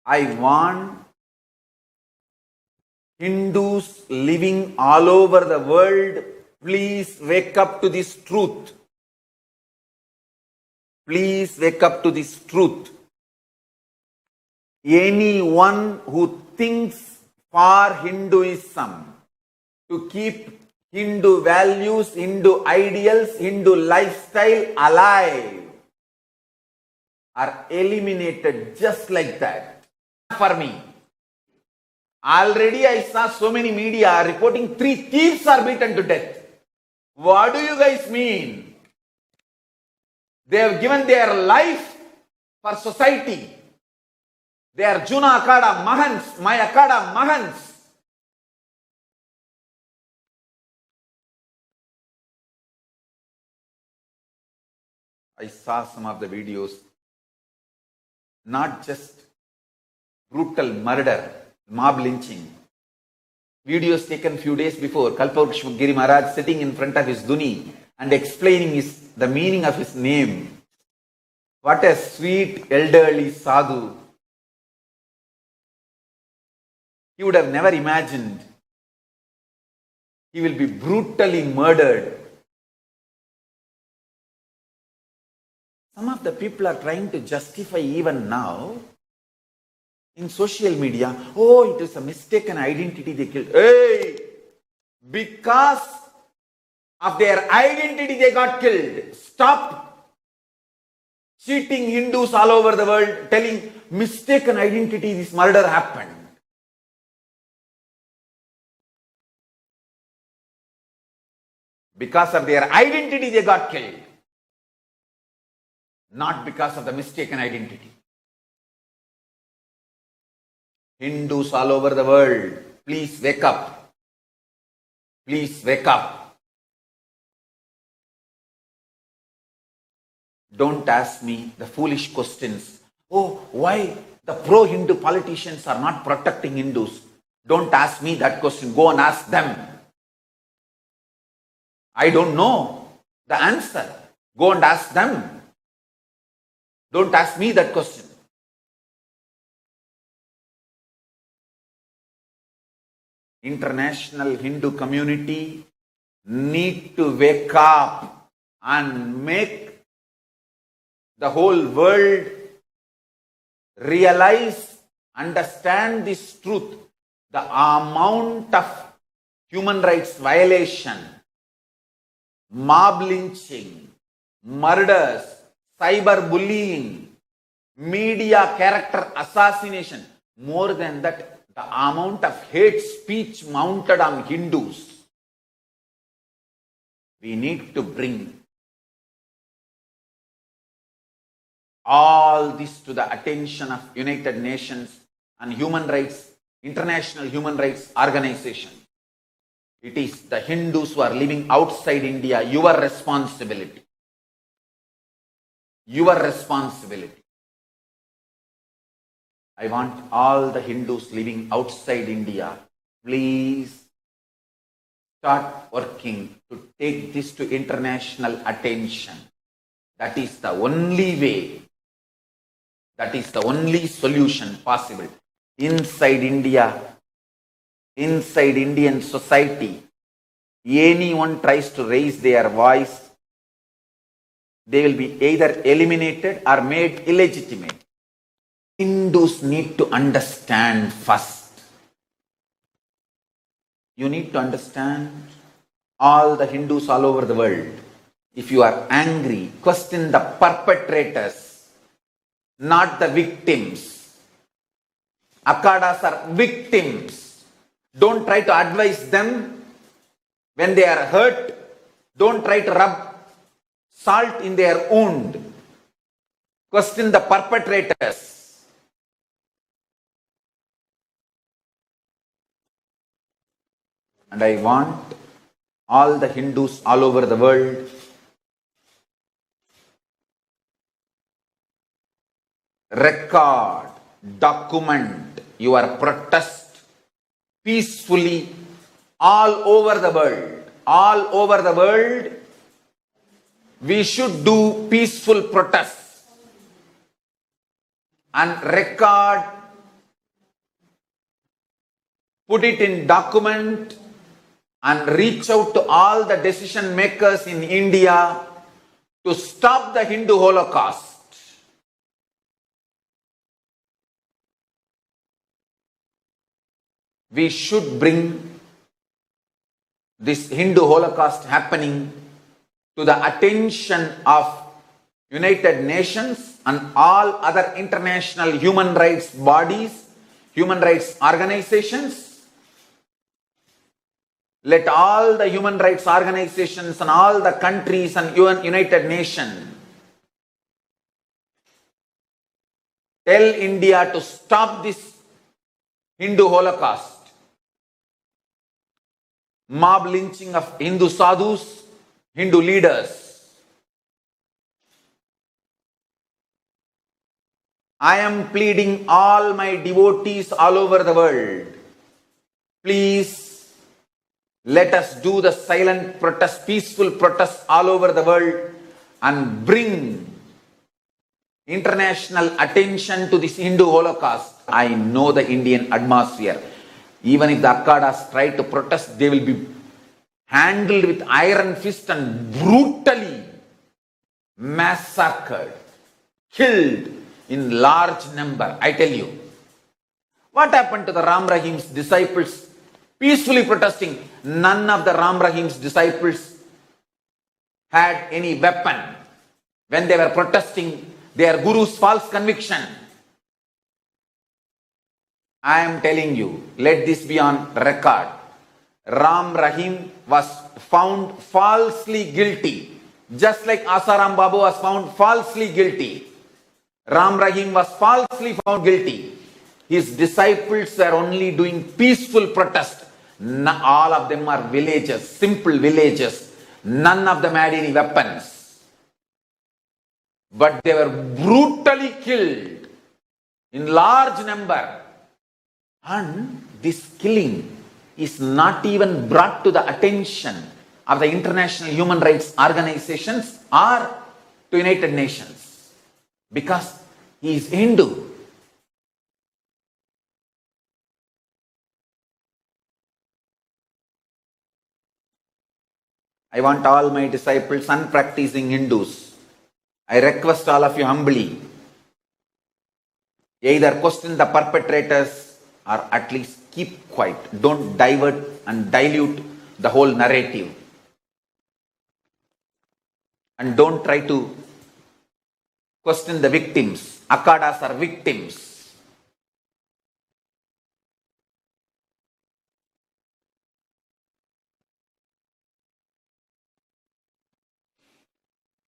I want Hindus living all over the world, please wake up to this truth. Please wake up to this truth. Anyone who thinks for Hinduism to keep Hindu values, Hindu ideals, Hindu lifestyle alive are eliminated just like that. For me, already I saw so many media reporting 3 thieves are beaten to death. What do you guys mean? They have given their life for society. They are Juna Akada Mahants, my Akada Mahants. I saw some of the videos. Not just brutal murder, mob lynching. Videos taken few days before, Kalpavruksha Giri Maharaj sitting in front of his dhuni and explaining the meaning of his name. What a sweet elderly sadhu. He would have never imagined he will be brutally murdered. Some of the people are trying to justify even now in social media, oh, it is a mistaken identity they killed. Hey, because of their identity they got killed. Stop cheating Hindus all over the world, telling mistaken identity this murder happened. Because of their identity they got killed. Not because of the mistaken identity. Hindus all over the world, please wake up. Please wake up. Don't ask me the foolish questions. Oh, why the pro-Hindu politicians are not protecting Hindus? Don't ask me that question. Go and ask them. I don't know the answer. Go and ask them. Don't ask me that question. International Hindu community need to wake up and make the whole world realize, understand this truth. The amount of human rights violation, mob lynching, murders, cyberbullying, media character assassination, more than that, the amount of hate speech mounted on Hindus. We need to bring all this to the attention of United Nations and human rights, international human rights organization. It is the Hindus who are living outside India, your responsibility. Your responsibility. I want all the Hindus living outside India, please start working to take this to international attention. That is the only way. That is the only solution possible. Inside India, inside Indian society, anyone tries to raise their voice, they will be either eliminated or made illegitimate. Hindus need to understand first. You need to understand, all the Hindus all over the world. If you are angry, question the perpetrators, not the victims. Akhadas are victims. Don't try to advise them when they are hurt. Don't try to rub salt in their wound. Question the perpetrators. And I want all the Hindus all over the world record, document your protest peacefully all over the world. All over the world, we should do peaceful protests and record put it in document, and reach out to all the decision makers in India to stop the Hindu Holocaust. We should bring this Hindu Holocaust happening to the attention of United Nations and all other international human rights bodies, human rights organizations. Let all the human rights organizations and all the countries and United Nations tell India to stop this Hindu Holocaust. Mob lynching of Hindu sadhus, Hindu leaders. I am pleading all my devotees all over the world. Please let us do the silent protest, peaceful protest all over the world and bring international attention to this Hindu Holocaust. I know the Indian atmosphere. Even if the Akkadas try to protest, they will be handled with iron fist and brutally massacred, killed in large number. I tell you. What happened to the Ram Rahim's disciples peacefully protesting? None of the Ram Rahim's disciples had any weapon when they were protesting their guru's false conviction. I am telling you, let this be on record. Ram Rahim was found falsely guilty, just like Asaram Babu was found falsely guilty. Ram Rahim was falsely found guilty. His disciples were only doing peaceful protest. All of them are villagers, simple villagers. None of them had any weapons. But they were brutally killed in large number. And this killing is not even brought to the attention of the international human rights organizations or to United Nations because he is Hindu. I want all my disciples and practicing Hindus. I request all of you humbly, either question the perpetrators or at least keep quiet. Don't divert and dilute the whole narrative. And don't try to question the victims. Akkadas are victims.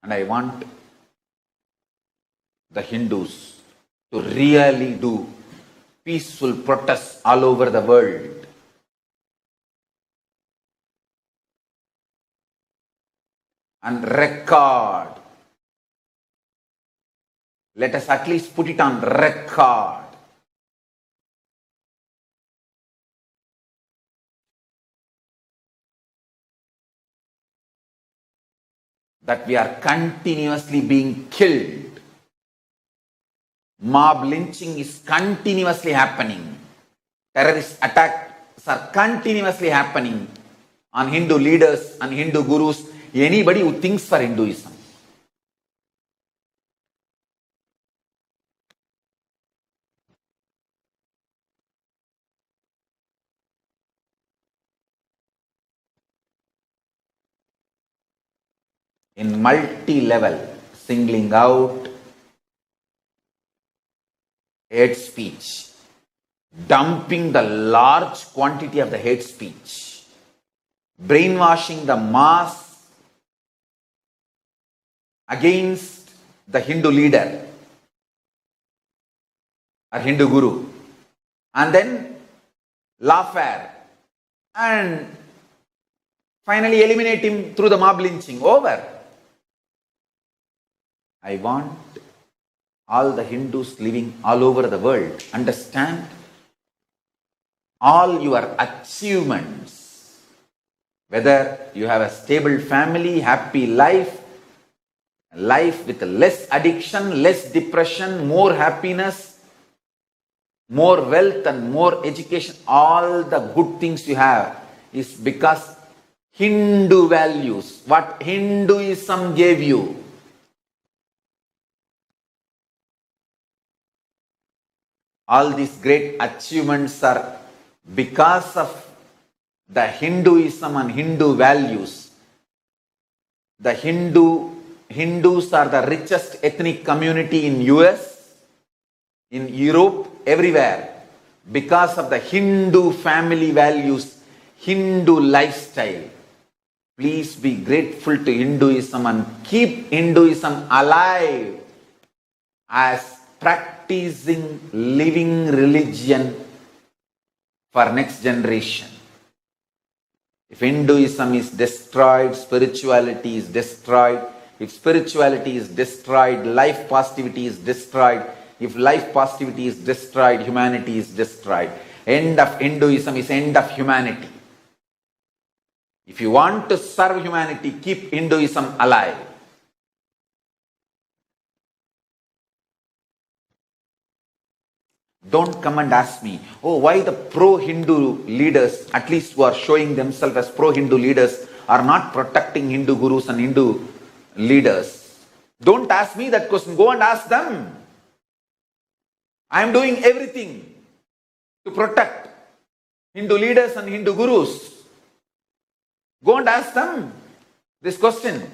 And I want the Hindus to really do peaceful protests all over the world. And record. Let us at least put it on record. That we are continuously being killed. Mob lynching is continuously happening. Terrorist attacks are continuously happening on Hindu leaders and Hindu gurus, anybody who thinks for Hinduism. In multi-level, singling out hate speech, dumping the large quantity of the hate speech, brainwashing the mass against the Hindu leader or Hindu guru, and then lawfare and finally eliminate him through the mob lynching. Over. I want all the Hindus living all over the world understand all your achievements, whether you have a stable family, happy life, life with less addiction, less depression, more happiness, more wealth and more education, all the good things you have is because Hindu values, what Hinduism gave you. All these great achievements are because of the Hinduism and Hindu values. The Hindus are the richest ethnic community in US, in Europe, everywhere, because of the Hindu family values, Hindu lifestyle. Please be grateful to Hinduism and keep Hinduism alive as practicing living religion for next generation. If Hinduism is destroyed, spirituality is destroyed. If spirituality is destroyed, life positivity is destroyed. If life positivity is destroyed, humanity is destroyed. End of Hinduism is end of humanity. If you want to serve humanity, keep Hinduism alive. Don't come and ask me, oh, why the pro-Hindu leaders, at least who are showing themselves as pro-Hindu leaders, are not protecting Hindu gurus and Hindu leaders. Don't ask me that question. Go and ask them. I am doing everything to protect Hindu leaders and Hindu gurus. Go and ask them this question.